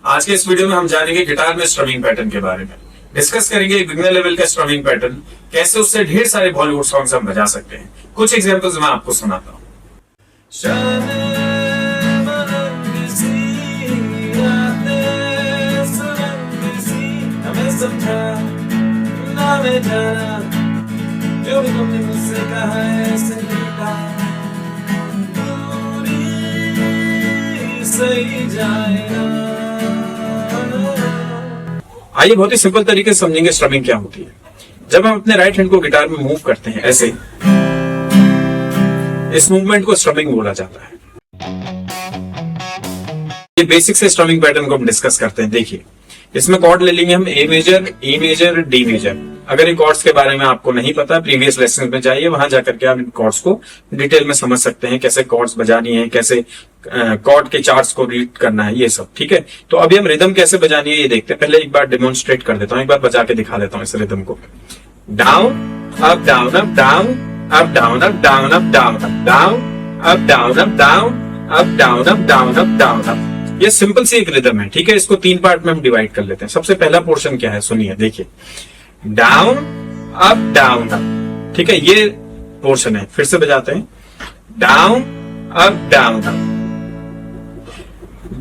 आज के इस वीडियो में हम जानेंगे गिटार में स्ट्रमिंग पैटर्न के बारे में। डिस्कस करेंगे बिगिनर लेवल का स्ट्रमिंग पैटर्न, कैसे उससे ढेर सारे बॉलीवुड सॉन्ग्स हम बजा सकते हैं। कुछ एग्जांपल्स मैं आपको सुनाता हूँ। जो भी तुमने मुझसे कहा है सही जाएगा। आइए बहुत ही सिंपल तरीके से समझेंगे स्ट्रमिंग क्या होती है। जब हम अपने राइट हैंड को गिटार में मूव करते हैं ऐसे, इस मूवमेंट को स्ट्रमिंग बोला जाता है। ये बेसिक से स्ट्रमिंग पैटर्न को हम डिस्कस करते हैं। देखिए, इसमें कॉर्ड ले लेंगे हम A major, E major, D major. अगर इन कॉर्ड्स के बारे में आपको नहीं पता, प्रीवियस लेसन में जाइए, वहां जाकर के आप इन कॉर्ड्स को डिटेल में समझ सकते हैं, कैसे कॉर्ड्स बजानी है, कैसे कॉर्ड के चार्ट्स को रीड करना है, ये सब। ठीक है, तो अभी हम रिदम कैसे बजानी है ये देखते हैं। पहले एक बार डेमोन्स्ट्रेट कर देता हूँ, एक बार बजा के दिखा देता हूँ इस रिदम को। Down up down up down up down up down up down up down up down up down up down up down up down up. ये सिंपल सी एक रिदम है। ठीक है, इसको 3 पार्ट में हम डिवाइड कर लेते हैं। सबसे पहला पोर्शन क्या है सुनिए, देखिए, डाउन अप डाउन अप। ठीक है, ये पोर्शन है। फिर से बजाते हैं, down up down up.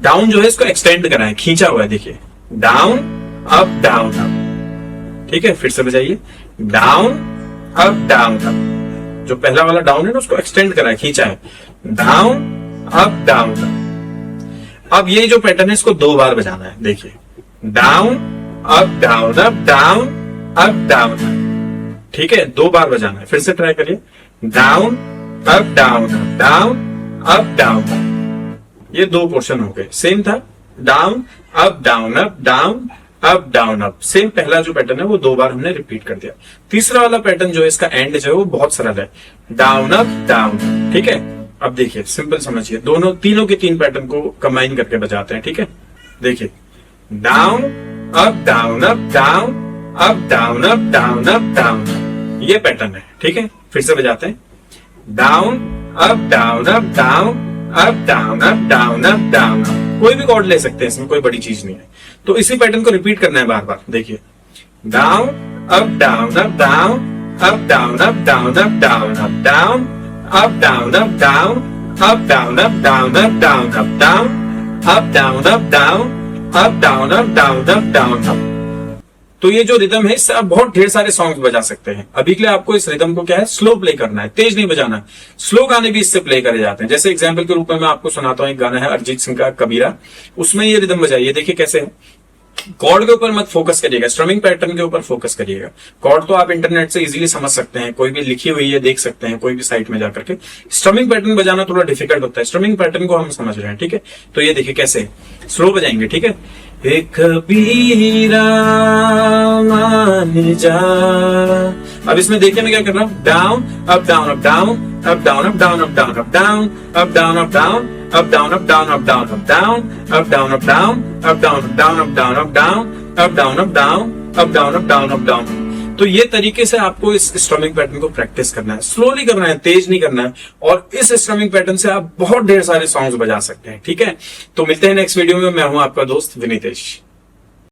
Down जो है इसको एक्सटेंड करा है, खींचा हुआ है। देखिए, डाउन अप डाउन अप। ठीक है, फिर से बजाइए, डाउन अप डाउन अप। जो पहला वाला डाउन है ना, उसको एक्सटेंड करा है, खींचा है, डाउन अप डाउन अप। अब ये जो पैटर्न है इसको 2 बार बजाना है। देखिए, down up down up down up down up. ठीक है, 2 बार बजाना है। फिर से ट्राई करिए, down up down up down up down up. ये 2 पोर्शन हो गए। सेम था, down up down up down up down up. Same पहला जो पैटर्न है वो 2 बार हमने रिपीट कर दिया। तीसरा वाला पैटर्न जो है, इसका एंड जो है वो बहुत सरल है, डाउन अप डाउन। ठीक है, अब देखिए, सिंपल समझिए, तीनों के 3 पैटर्न को कंबाइन करके बजाते हैं। ठीक है, देखिए, down up down up down up down up down up down. ये पैटर्न है। ठीक है, फिर से बजाते हैं, down up down up down up down up down up down up. कोई भी कॉर्ड ले सकते हैं, इसमें कोई बड़ी चीज नहीं है। तो इसी पैटर्न को रिपीट करना है बार बार। देखिए, down up down up down up down up down up down up down up down up down up down up down up down up down up down up down up down up down up down up। तो ये जो rhythm है, इससे आप बहुत ढेर सारे songs बजा सकते हैं। अभी के लिए आपको इस रिदम को क्या है, स्लो प्ले करना है, तेज नहीं बजाना है। स्लो गाने भी इससे प्ले करे जाते हैं। जैसे एग्जांपल के रूप में मैं आपको सुनाता हूँ, एक गाना है अरिजीत सिंह का कबीरा, उसमें ये रिदम बजाइए। देखिए कैसे है, कॉर्ड के ऊपर मत फोकस करिएगा, स्ट्रमिंग पैटर्न के ऊपर फोकस करिएगा। कॉर्ड तो आप इंटरनेट से इजीली समझ सकते हैं, कोई भी लिखी हुई है देख सकते हैं, कोई भी साइट में जाकर के। स्ट्रमिंग पैटर्न बजाना थोड़ा डिफिकल्ट होता है, स्ट्रमिंग पैटर्न को हम समझ रहे हैं। ठीक है, तो ये देखिए कैसे स्लो बजाएंगे। ठीक है, एक कबीरा मान जा। अब इसमें देखिए मैं क्या कर रहा हूं, down up down up down up down up down up down up down up down up down up down up down up down up down up down up down up down up down up down up down up down up down up down up down up down। तो ये तरीके से आपको इस strumming pattern को practice करना है, slowly करना है, तेज नहीं करना है। और इस स्ट्रमिंग पैटर्न से आप बहुत ढेर सारे सॉन्ग्स बजा सकते हैं। ठीक है, तो मिलते हैं नेक्स्ट वीडियो में। मैं हूं आपका दोस्त विनीतेश।